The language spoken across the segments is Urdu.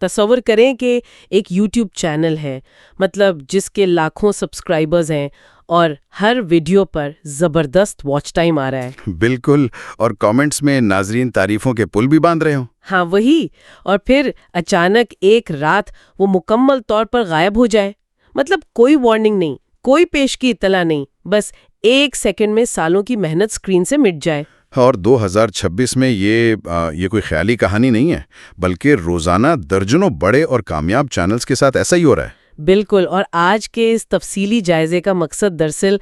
تصور کریں کہ ایک یوٹیوب چینل ہے، مطلب جس کے لاکھوں سبسکرائبرز ہیں اور ہر ویڈیو پر زبردست واچ ٹائم آ رہا ہے۔ بالکل، اور کامنٹس میں ناظرین تعریفوں کے پل بھی باندھ رہے ہوں۔ ہاں وہی، اور پھر اچانک ایک رات وہ مکمل طور پر غائب ہو جائے، مطلب کوئی وارننگ نہیں، کوئی پیش کی اطلاع نہیں، بس ایک سیکنڈ میں سالوں کی محنت سکرین سے مٹ جائے۔ اور 2026 میں یہ کوئی خیالی کہانی نہیں ہے، بلکہ روزانہ درجنوں بڑے اور کامیاب چینلز کے ساتھ ایسا ہی ہو رہا ہے۔ بالکل، اور آج کے اس تفصیلی جائزے کا مقصد دراصل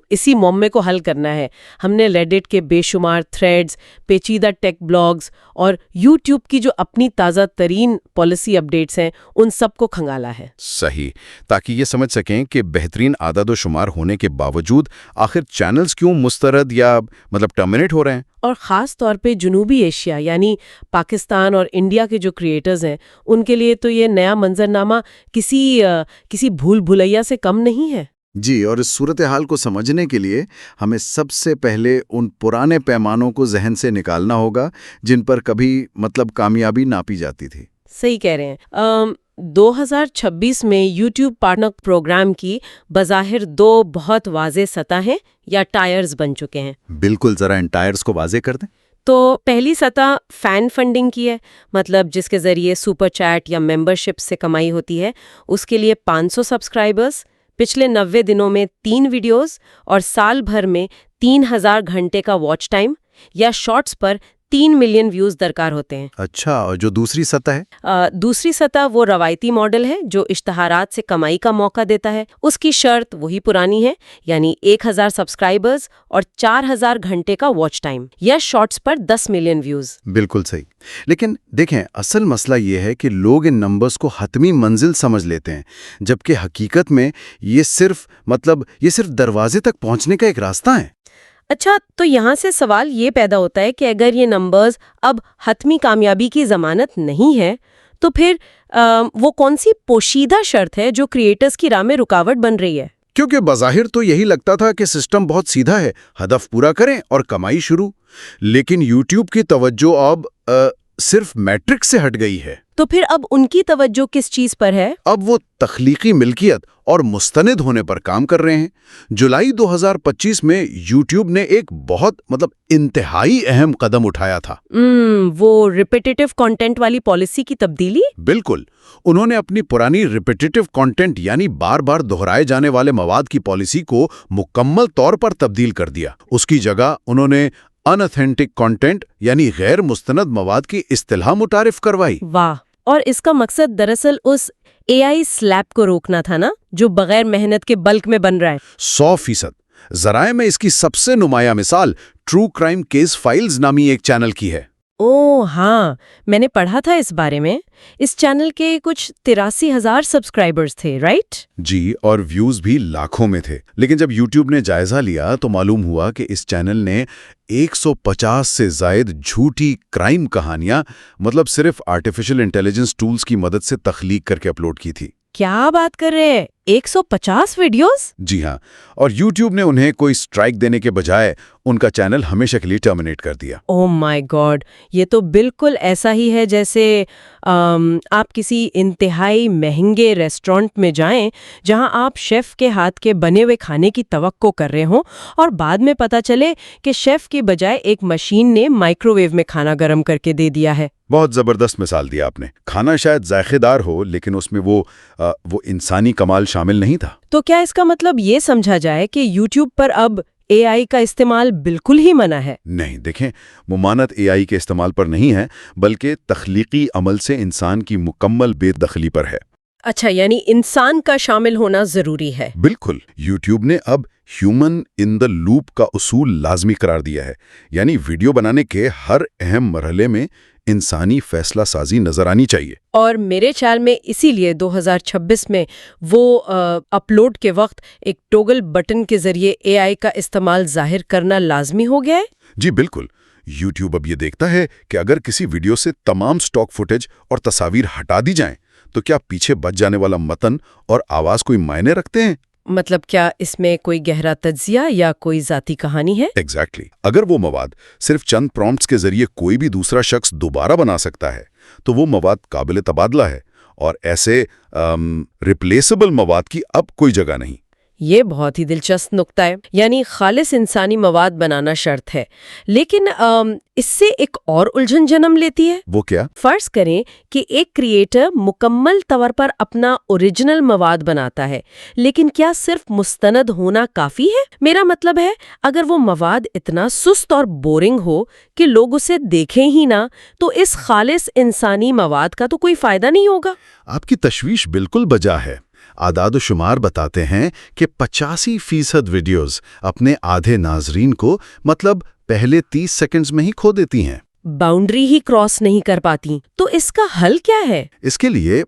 اسی معمے کو حل کرنا ہے۔ ہم نے ریڈٹ کے بے شمار تھریڈز، پیچیدہ ٹیک بلاگز اور یوٹیوب کی جو اپنی تازہ ترین پالیسی اپڈیٹس ہیں ان سب کو کھنگالا ہے۔ صحیح، تاکہ یہ سمجھ سکیں کہ بہترین اعداد و شمار ہونے کے باوجود آخر چینلز کیوں مسترد یا ٹرمینیٹ ہو رہے ہیں۔ اور خاص طور پہ جنوبی ایشیا یعنی پاکستان اور انڈیا کے جو کریٹرز ہیں ان کے لیے تو یہ نیا منظرنامہ کسی بھول بھلیا سے کم نہیں ہے۔ جی، اور اس صورتحال کو سمجھنے کے لیے ہمیں سب سے پہلے ان پرانے پیمانوں کو ذہن سے نکالنا ہوگا جن پر کبھی کامیابی ناپی جاتی تھی۔ صحیح کہہ رہے ہیں۔ 2026 میں یوٹیوب پارٹنر پروگرام کی بظاہر دو بہت واضح سطح ہیں یا ٹائرز بن چکے ہیں۔ بالکل، ذرا ان ٹائرز کو واضح کر دیں۔ تو پہلی سطح فین فنڈنگ کی ہے، مطلب جس کے ذریعے سپر چیٹ یا ممبرشپ سے کمائی ہوتی ہے۔ اس کے لیے 500 سبسکرائبرز، پچھلے 90 دنوں میں 3 ویڈیوز اور سال بھر میں 3000 گھنٹے کا واچ ٹائم یا شارٹس پر 3 ملین ویوز درکار ہوتے ہیں۔ اچھا، اور جو دوسری سطح ہے؟ دوسری سطح وہ روایتی ماڈل ہے جو اشتہارات سے کمائی کا موقع دیتا ہے۔ اس کی شرط وہی پرانی ہے، یعنی 1000 سبسکرائبرز اور 4000 گھنٹے کا واچ ٹائم یا شارٹس پر 10 ملین ویوز۔ بالکل صحیح، لیکن دیکھیں اصل مسئلہ یہ ہے کہ لوگ ان نمبرز کو حتمی منزل سمجھ لیتے ہیں، جبکہ حقیقت میں یہ صرف دروازے تک پہنچنے کا ایک راستہ ہے۔ اچھا، تو یہاں سے سوال یہ پیدا ہوتا ہے کہ اگر یہ نمبرز اب حتمی کامیابی کی ضمانت نہیں ہے تو پھر وہ کون سی پوشیدہ شرط ہے جو کریٹرز کی راہ میں رکاوٹ بن رہی ہے؟ کیونکہ بظاہر تو یہی لگتا تھا کہ سسٹم بہت سیدھا ہے، ہدف پورا کریں اور کمائی شروع، لیکن یوٹیوب کی توجہ اب صرف میٹرک سے ہٹ گئی ہے۔ تو پھر اب ان کی توجہ کس چیز پر ہے؟ اب وہ تخلیقی ملکیت اور مستند ہونے پر کام کر رہے ہیں۔ جولائی 2025 میں یوٹیوب نے ایک بہت انتہائی اہم قدم اٹھایا تھا۔ وہ ریپیٹیٹیو کانٹینٹ والی پالیسی کی تبدیلی؟ بالکل، انہوں نے اپنی پرانی ریپیٹیٹیو کانٹینٹ یعنی بار بار دہرائے جانے والے مواد کی پالیسی کو مکمل طور پر تبدیل کر دیا۔ اس کی جگہ انہوں نے ان اتھینٹک کانٹینٹ یعنی غیر مستند مواد کی اصطلاح متعارف کروائی۔ واہ، اور اس کا مقصد دراصل اس اے آئی سلیپ کو روکنا تھا نا، جو بغیر محنت کے بلک میں بن رہا ہے۔ 100%۔ ذرائع میں اس کی سب سے نمایاں مثال ٹرو کرائم کیس فائلز نامی ایک چینل کی ہے۔ ہاں، میں نے پڑھا تھا اس بارے میں۔ اس چینل کے کچھ 83,000 سبسکرائبرز تھے، رائٹ؟ جی، اور ویوز بھی لاکھوں میں تھے، لیکن جب یوٹیوب نے جائزہ لیا تو معلوم ہوا کہ اس چینل نے 150 سے زائد جھوٹی کرائم کہانیاں صرف آرٹیفیشل انٹیلیجنس ٹولز کی مدد سے تخلیق کر کے اپلوڈ کی تھی۔ کیا بات کر رہے ہیں؟ 150 ویڈیوز؟ جی ہاں، اور یوٹیوب نے انہیں کوئی سٹرائک دینے کے بجائے ان کا چینل ہمیشہ کے لیے ٹرمینیٹ کر دیا۔ اوہ مائی گاڈ، یہ تو بالکل ایسا ہی ہے جیسے آپ کسی انتہائی مہنگے ریسٹورنٹ میں جائیں جہاں آپ شیف کے ہاتھ کے بنے ہوئے کھانے کی توقع کر رہے ہوں اور بعد میں پتہ چلے کہ شیف کی بجائے ایک مشین نے مائکرو ویو میں کھانا گرم کر کے دے دیا ہے۔ بہت زبردست مثال دیا آپ نے۔ کھانا شاید ذائقے دار ہو لیکن اس میں وہ انسانی کمال شامل نہیں تھا۔ تو کیا اس کا مطلب یہ سمجھا جائے کہ یوٹیوب پر اب اے آئی کا استعمال بالکل ہی منع ہے؟ نہیں، دیکھیں، ممانعت اے آئی کے استعمال پر نہیں ہے بلکہ تخلیقی عمل سے انسان کی مکمل بے دخلی پر ہے۔ اچھا، یعنی انسان کا شامل ہونا ضروری ہے۔ بالکل، یوٹیوب نے اب ہیومن ان دا لوپ کا اصول لازمی قرار دیا ہے، یعنی ویڈیو بنانے کے ہر اہم مرحلے میں انسانی فیصلہ سازی نظر آنی چاہیے۔ اور میرے خیال میں اسی لیے 2026 میں وہ اپلوڈ کے وقت ایک ٹوگل بٹن کے ذریعے اے آئی کا استعمال ظاہر کرنا لازمی ہو گیا ہے۔ جی بالکل، یوٹیوب اب یہ دیکھتا ہے کہ اگر کسی ویڈیو سے تمام سٹاک فوٹیج اور تصاویر ہٹا دی جائیں تو کیا پیچھے بچ جانے والا متن اور آواز کوئی معنی رکھتے ہیں؟ مطلب کیا اس میں کوئی گہرا تجزیہ یا کوئی ذاتی کہانی ہے؟ ایگزیکٹلی۔ اگر وہ مواد صرف چند پرومپٹس کے ذریعے کوئی بھی دوسرا شخص دوبارہ بنا سکتا ہے تو وہ مواد قابل تبادلہ ہے اور ایسے ریپلیسبل مواد کی اب کوئی جگہ نہیں۔ یہ بہت ہی دلچسپ نکتہ ہے، یعنی خالص انسانی مواد بنانا شرط ہے، لیکن اس سے ایک اور الجھن جنم لیتی ہے۔ وہ کیا؟ فرض کریں کہ ایک کریٹر مکمل طور پر اپنا اوریجنل مواد بناتا ہے، لیکن کیا صرف مستند ہونا کافی ہے؟ میرا مطلب ہے اگر وہ مواد اتنا سست اور بورنگ ہو کہ لوگ اسے دیکھیں ہی نہ، تو اس خالص انسانی مواد کا تو کوئی فائدہ نہیں ہوگا۔ آپ کی تشویش بالکل بجا ہے۔ اعداد و شمار بتاتے ہیں کہ 85% ویڈیوز اپنے آدھے ناظرین کو مطلب پہلے 30 سیکنڈز میں ہی کھو دیتی ہیں، باؤنڈری ہی کراس نہیں کر پاتی۔ تو اس کا حل کیا ہے؟ اس کے لیے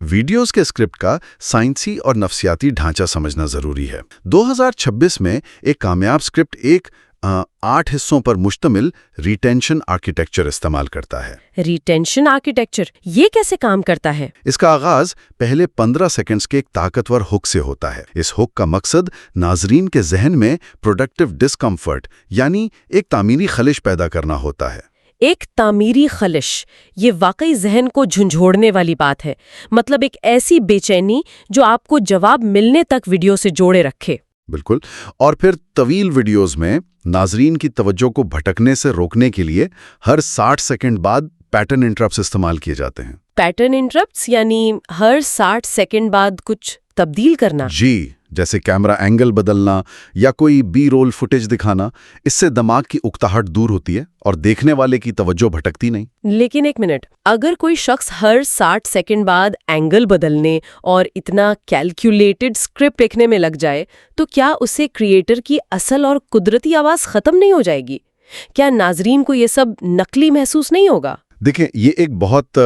ویڈیوز کے اسکرپٹ کا سائنسی اور نفسیاتی ڈھانچہ سمجھنا ضروری ہے۔ 2026 میں ایک کامیاب اسکرپٹ ایک 8 حصوں پر مشتمل ریٹینشن آرکیٹیکچر استعمال کرتا ہے۔ ریٹینشن آرکیٹیکچر یہ کیسے کام کرتا ہے؟ اس کا آغاز پہلے 15 سیکنڈز کے ایک طاقتور ہک سے ہوتا ہے۔ اس ہک کا مقصد ناظرین کے ذہن میں پروڈکٹیو ڈسکمفرٹ یعنی ایک تعمیری خلش پیدا کرنا ہوتا ہے۔ ایک تعمیری خلش، یہ واقعی ذہن کو جھنجھوڑنے والی بات ہے، مطلب ایک ایسی بے چینی جو آپ کو جواب ملنے تک ویڈیو سے جوڑے رکھے۔ بالکل، اور پھر طویل ویڈیوز میں ناظرین کی توجہ کو بھٹکنے سے روکنے کے لیے ہر 60 سیکنڈ بعد پیٹرن انٹرپٹس استعمال کیے جاتے ہیں۔ پیٹرن انٹرپٹس یعنی ہر 60 سیکنڈ بعد کچھ تبدیل کرنا؟ جی، جیسے کیمرہ اینگل بدلنا یا کوئی بی رول فوٹیج دکھانا۔ اس سے دماغ کی اکتاہٹ دور ہوتی ہے اور دیکھنے والے کی توجہ بھٹکتی نہیں۔ لیکن ایک منٹ، اگر کوئی شخص ہر 60 سیکنڈ بعد اینگل بدلنے اور اتنا کیلکولیٹڈ اسکرپٹ لکھنے میں لگ جائے تو کیا اسے کریٹر کی اصل اور قدرتی آواز ختم نہیں ہو جائے گی؟ کیا ناظرین کو یہ سب نقلی محسوس نہیں ہوگا؟ دیکھیں، یہ ایک بہت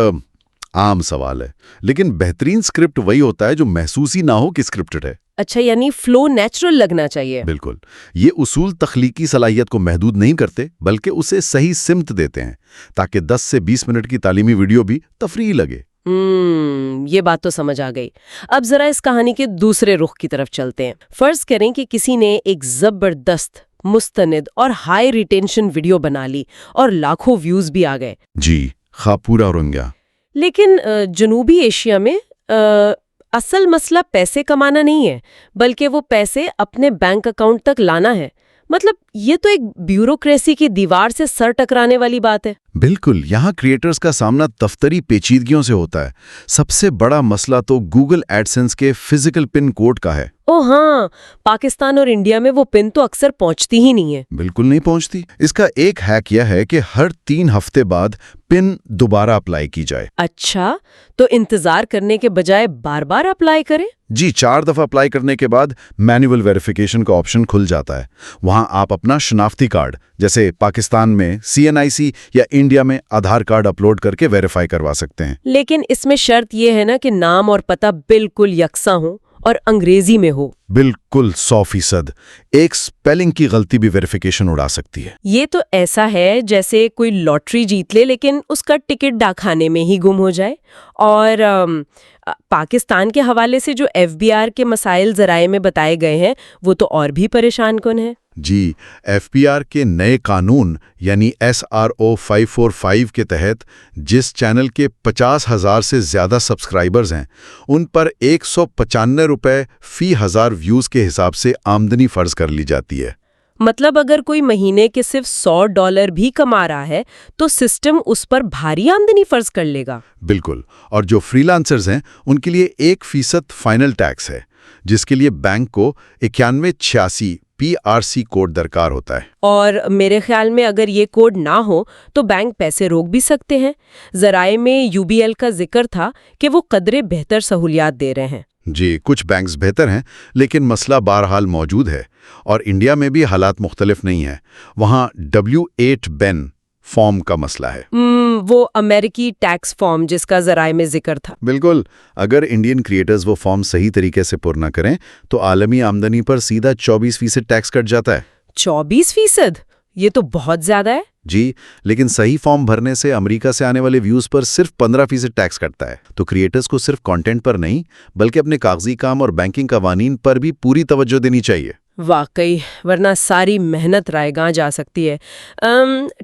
عام سوال ہے، لیکن بہترین اسکرپٹ وہی ہوتا ہے جو محسوس ہی نہ ہو کہ اسکرپٹڈ ہے۔ اچھا، یعنی فلو نیچرل لگنا چاہیے۔ بالکل، یہ اصول تخلیقی صلاحیت کو محدود نہیں کرتے بلکہ اسے صحیح سمت دیتے ہیں تاکہ 10 سے 20 منٹ کی تعلیمی ویڈیو بھی تفریحی لگے۔ یہ بات تو سمجھ آ گئی۔ اب ذرا اس کہانی کے دوسرے رخ کی طرف چلتے ہیں۔ فرض کریں کہ کسی نے ایک زبردست مستند اور ہائی ریٹینشن ویڈیو بنا لی اور لاکھوں ویوز بھی آ گئے۔ جی، پورا اورنگیا۔ لیکن جنوبی ایشیا میں اصل مسئلہ پیسے کمانا نہیں ہے، بلکہ وہ پیسے اپنے بینک اکاؤنٹ تک لانا ہے۔ مطلب یہ تو ایک بیوروکریسی کی دیوار سے سر ٹکرانے والی بات ہے۔ بالکل، یہاں کریٹرز کا سامنا دفتری پیچیدگیوں سے ہوتا ہے۔ سب سے بڑا مسئلہ تو گوگل ایڈسنس کے فزیکل پن کوڈ کا ہے۔ ہاں، پاکستان اور انڈیا میں وہ پن تو اکثر پہنچتی ہی نہیں ہے۔ بالکل نہیں پہنچتی۔ اس کا ایک ہیک یہ ہے کہ ہر 3 ہفتے بعد پن دوبارہ اپلائی کی جائے۔ اچھا، تو انتظار کرنے کے بجائے بار بار اپلائی کریں؟ جی، 4 دفعہ اپلائی کرنے کے بعد مینول ویریفیکیشن کا آپشن کھل جاتا ہے۔ وہاں آپ اپنا شناختی کارڈ، جیسے پاکستان میں CNIC یا انڈیا میں آدھار کارڈ اپلوڈ کر کے ویریفائی کروا سکتے ہیں۔ لیکن اس میں شرط یہ ہے نا کہ نام اور پتہ بالکل یکساں ہو اور انگریزی میں ہو۔ بالکل 100%۔ ایک سپیلنگ کی غلطی بھی ویریفیکیشن اڑا سکتی ہے۔ یہ تو ایسا ہے جیسے کوئی لاٹری جیت لے لیکن اس کا ٹکٹ ڈاکخانے میں ہی گم ہو جائے۔ اور پاکستان کے حوالے سے جو FBR کے مسائل ذرائع میں بتائے گئے ہیں وہ تو اور بھی پریشان کن ہیں۔ جی، FBR کے نئے قانون یعنی SRO 545 کے تحت جس چینل کے 50,000 سے زیادہ سبسکرائبرز ہیں ان پر 195 روپے فی 1000 ویوز کے حساب سے آمدنی فرض کر لی جاتی ہے۔ مطلب اگر کوئی مہینے کے صرف $100 بھی کما رہا ہے تو سسٹم اس پر بھاری آمدنی فرض کر لے گا۔ بالکل، اور جو فری لانسرز ہیں ان کے لیے 1% فائنل ٹیکس ہے جس کے لیے بینک کو 9186 PRC کوڈ درکار ہوتا ہے۔ اور میرے خیال میں اگر یہ کوڈ نہ ہو تو بینک پیسے روک بھی سکتے ہیں۔ ذرائع میں UBL کا ذکر تھا کہ وہ قدرے بہتر سہولیات دے رہے ہیں۔ جی، کچھ بینکس بہتر ہیں لیکن مسئلہ بہرحال موجود ہے، اور انڈیا میں بھی حالات مختلف نہیں ہیں۔ وہاں W8 BEN فارم کا مسئلہ ہے۔ وہ امریکی ٹیکس فارم جس کا ذرائع میں ذکر تھا۔ بالکل، اگر انڈین کریٹرز وہ فارم صحیح طریقے سے پر نہ کریں تو عالمی آمدنی پر سیدھا 24% ٹیکس کٹ جاتا ہے۔ 24%؟ یہ تو بہت زیادہ ہے۔ جی، لیکن صحیح فارم بھرنے سے امریکہ سے آنے والے ویوز پر صرف 15% ٹیکس کٹتا ہے۔ تو کریٹرز کو صرف کانٹینٹ پر نہیں بلکہ اپنے کاغذی کام اور بینکنگ قوانین پر بھی پوری توجہ دینی چاہیے۔ واقعی، ورنہ ساری محنت رائے گاں جا سکتی ہے۔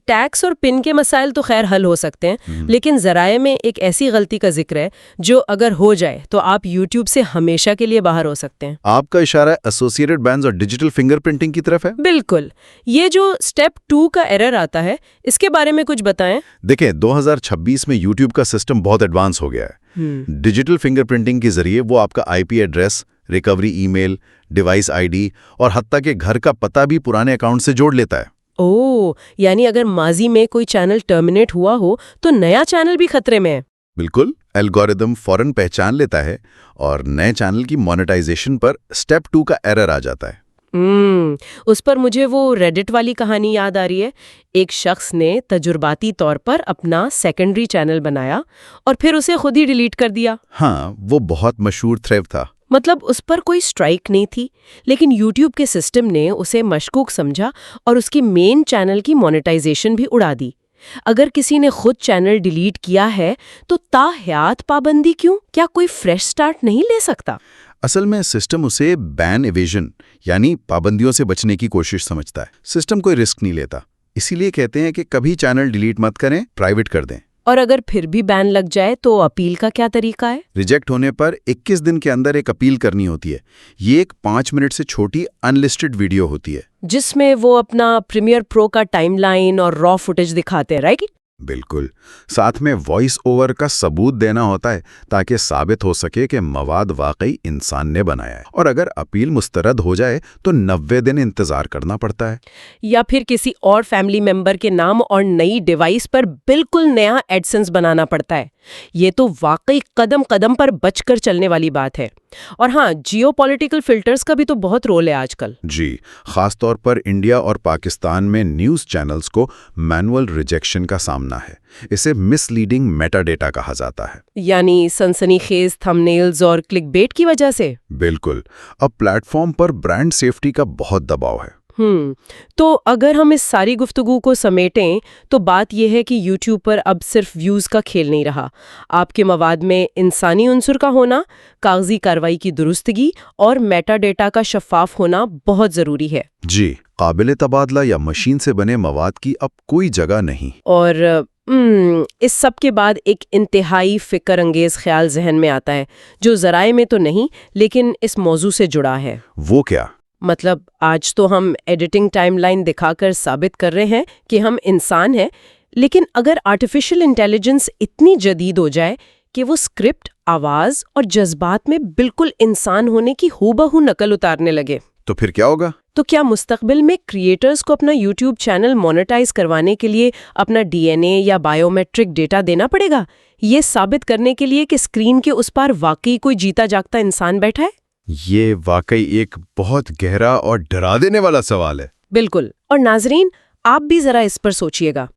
ٹیکس اور پن کے مسائل تو خیر حل ہو سکتے ہیں، لیکن ذرائع میں ایک ایسی غلطی کا ذکر ہے جو اگر ہو جائے تو آپ یوٹیوب سے ہمیشہ کے لیے باہر ہو سکتے ہیں۔ آپ کا اشارہ ایسوسیٹڈ بینز اور ڈیجیٹل فنگر پرنٹنگ کی طرف ہے؟ بالکل، یہ جو سٹیپ 2 کا ایرر آتا ہے، اس کے بارے میں کچھ بتائیں۔ دیکھیں، 2026 میں یوٹیوب کا سسٹم بہت ایڈوانس ہو گیا ہے۔ ڈیجیٹل فنگر پرنٹنگ کے ذریعے وہ آپ کا I P address, recovery email, device I D اور حتیٰ کہ گھر کا پتہ بھی پرانے اکاؤنٹ سے جوڑ لیتا ہے۔ یعنی اگر ماضی میں کوئی چینل ٹرمینیٹ ہوا ہو تو نیا چینل بھی خطرے میں ہے۔ بالکل، الگورتھم فوراً پہچان لیتا ہے اور نئے چینل کی مونیٹائزیشن پر سٹیپ 2 کا ایرر آ جاتا ہے۔ اس پر مجھے وہ ریڈٹ والی کہانی یاد آ رہی ہے۔ ایک شخص نے تجرباتی طور پر اپنا سیکنڈری چینل بنایا اور پھر اسے خود ہی ڈیلیٹ کر دیا۔ ہاں، وہ بہت مشہور تھریڈ تھا۔ مطلب اس پر کوئی سٹرائک نہیں تھی، لیکن یوٹیوب کے سسٹم نے اسے مشکوک سمجھا اور اس کی مین چینل کی مونیٹائزیشن بھی اڑا دی۔ اگر کسی نے خود چینل ڈیلیٹ کیا ہے تو تاحیات پابندی کیوں؟ کیا کوئی فریش سٹارٹ نہیں لے سکتا؟ اصل میں سسٹم اسے بین ایویژن یعنی پابندیوں سے بچنے کی کوشش سمجھتا ہے۔ سسٹم کوئی رسک نہیں لیتا، اسی لیے کہتے ہیں کہ کبھی چینل ڈیلیٹ مت کریں، پرائیویٹ کر دیں۔ اور اگر پھر بھی بین لگ جائے تو اپیل کا کیا طریقہ ہے؟ ریجیکٹ ہونے پر 21 دن کے اندر ایک اپیل کرنی ہوتی ہے۔ یہ ایک 5 منٹ سے چھوٹی ان لسٹڈ ویڈیو ہوتی ہے جس میں وہ اپنا پریمیئر پرو کا ٹائم لائن اور را فوٹیج دکھاتے ہیں، رائٹ؟ بالکل، ساتھ میں وائس اوور کا ثبوت دینا ہوتا ہے تاکہ ثابت ہو سکے کہ مواد واقعی انسان نے بنایا ہے، اور اگر اپیل مسترد ہو جائے تو 90 دن انتظار کرنا پڑتا ہے۔ یا پھر کسی اور فیملی ممبر کے نام اور نئی ڈیوائس پر بالکل نیا ایڈسنس بنانا پڑتا ہے۔ یہ تو واقعی قدم قدم پر بچ کر چلنے والی بات ہے۔ اور ہاں، جیو پولیٹیکل فلٹرز کا بھی تو بہت رول ہے آج کل۔ جی، خاص طور پر انڈیا اور پاکستان میں نیوز چینلز کو مینول ریجیکشن کا سامنا ہے۔ اسے مس لیڈنگ میٹا ڈیٹا کہا جاتا ہے، یعنی سنسنی خیز تھمبنیلز اور کلک بیٹ کی وجہ سے۔ بالکل، اب پلیٹ فارم پر برانڈ سیفٹی کا بہت دباؤ ہے۔ تو اگر ہم اس ساری گفتگو کو سمیٹیں تو بات یہ ہے کہ یوٹیوب پر اب صرف ویوز کا کھیل نہیں رہا۔ آپ کے مواد میں انسانی عنصر کا ہونا، کاغذی کارروائی کی درستگی اور میٹا ڈیٹا کا شفاف ہونا بہت ضروری ہے۔ جی، قابل تبادلہ یا مشین سے بنے مواد کی اب کوئی جگہ نہیں۔ اور اس سب کے بعد ایک انتہائی فکر انگیز خیال ذہن میں آتا ہے جو ذرائع میں تو نہیں لیکن اس موضوع سے جڑا ہے۔ وہ کیا؟ مطلب آج تو ہم ایڈیٹنگ ٹائم لائن دکھا کر ثابت کر رہے ہیں کہ ہم انسان ہیں، لیکن اگر آرٹیفیشل انٹیلیجنس اتنی جدید ہو جائے کہ وہ اسکرپٹ، آواز اور جذبات میں بالکل انسان ہونے کی ہو بہو نقل اتارنے لگے، تو پھر کیا ہوگا؟ تو کیا مستقبل میں کریٹرز کو اپنا یوٹیوب چینل مونیٹائز کروانے کے لیے اپنا ڈی این اے یا بایو میٹرک ڈیٹا دینا پڑے گا، یہ ثابت کرنے کے لیے کہ اسکرین کے اس پار واقعی کوئی جیتا جاگتا انسان بیٹھا ہے؟ یہ واقعی ایک بہت گہرا اور ڈرا دینے والا سوال ہے۔ بالکل، اور ناظرین، آپ بھی ذرا اس پر سوچئے گا۔